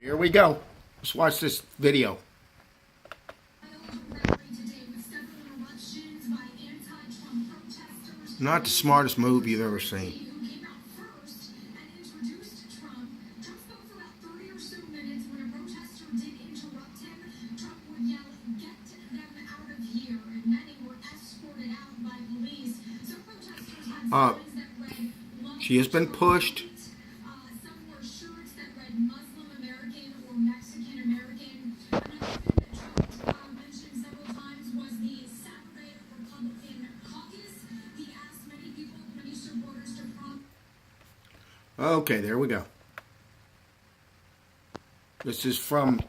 Here we go. Let's watch this video. Not the smartest move you've ever seen. She has been pushed. Okay, there we go. This is from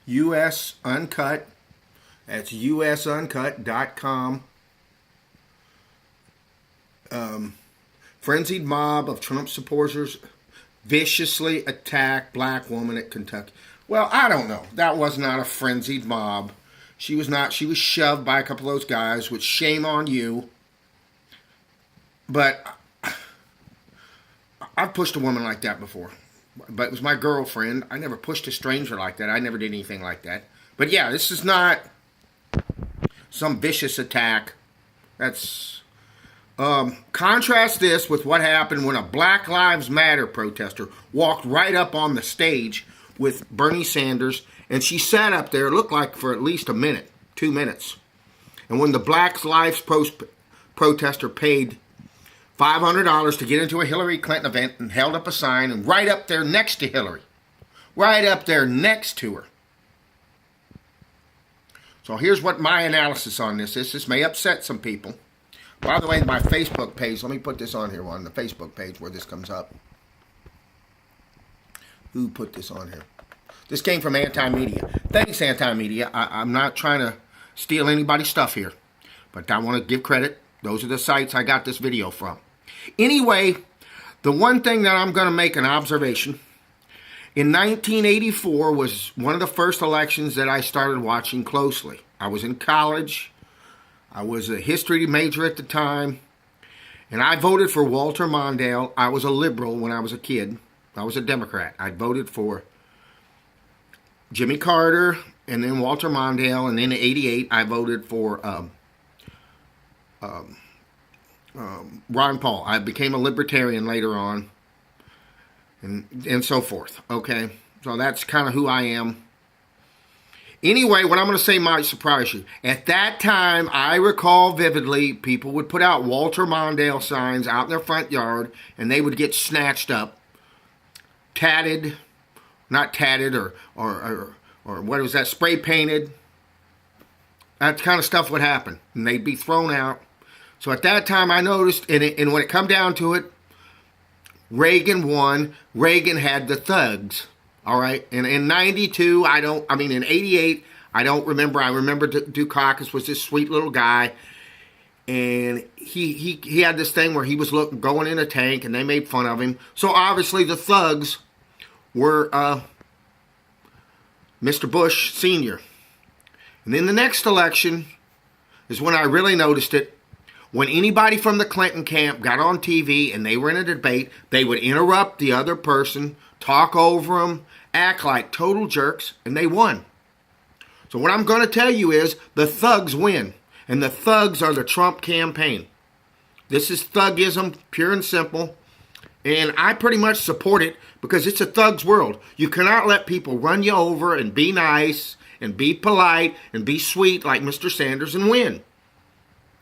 US Uncut. That's usuncut.com. Frenzied mob of Trump supporters viciously attack black woman at Kentucky. Well, I don't know. That was not a frenzied mob. She was not. She was shoved by a couple of those guys, which shame on you. But I've pushed a woman like that before. But it was my girlfriend. I never pushed a stranger like that. I never did anything like that. But yeah, this is not some vicious attack. That's... contrast this with what happened when a Black Lives Matter protester walked right up on the stage with Bernie Sanders, and she sat up there, it looked like for at least a minute, 2 minutes. And when the Black Lives protester paid $500 to get into a Hillary Clinton event and held up a sign, and right up there next to Hillary, right up there next to her. So here's what my analysis on this is. This may upset some people. By the way, my Facebook page, let me put this on here on the Facebook page where this comes up. Who put this on here? This came from Anti-Media. Thanks, Anti-Media. I'm not trying to steal anybody's stuff here, but I want to give credit. Those are the sites I got this video from. Anyway, the one thing that I'm going to make an observation. In 1984 was one of the first elections that I started watching closely. I was in college. I was a history major at the time, and I voted for Walter Mondale. I was a liberal when I was a kid. I was a Democrat. I voted for Jimmy Carter, and then Walter Mondale, and then in '88 I voted for Ron Paul. I became a libertarian later on, and so forth. Okay, so that's kind of who I am. Anyway, what I'm going to say might surprise you. At that time, I recall vividly, people would put out Walter Mondale signs out in their front yard, and they would get snatched up, tatted, not tatted, or what was that, spray painted. That kind of stuff would happen, and they'd be thrown out. So at that time, I noticed, and when it come down to it, Reagan won. Reagan had the thugs. All right, and in 92, in 88, I don't remember. I remember Dukakis was this sweet little guy, and he had this thing where he was going in a tank, and they made fun of him. So obviously the thugs were Mr. Bush Sr. And then the next election is when I really noticed it. When anybody from the Clinton camp got on TV and they were in a debate, they would interrupt the other person, talk over them, act like total jerks, and they won. So what I'm going to tell you is the thugs win, and the thugs are the Trump campaign. This is thuggism, pure and simple, and I pretty much support it because it's a thug's world. You cannot let people run you over and be nice and be polite and be sweet like Mr. Sanders and win.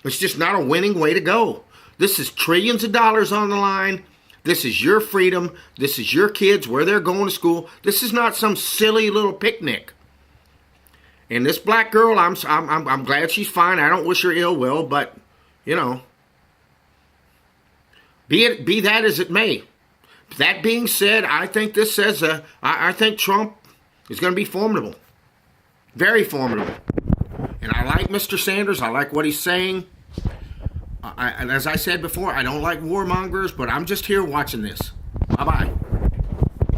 It's just not a winning way to go. This is trillions of dollars on the line. This is your freedom. This is your kids, where they're going to school. This is not some silly little picnic. And this black girl, I'm glad she's fine. I don't wish her ill will, but, you know, be that as it may. That being said, I think this says, I think Trump is going to be formidable. Very formidable. And I like Mr. Sanders. I like what he's saying. And as I said before, I don't like warmongers, but I'm just here watching this. Bye-bye.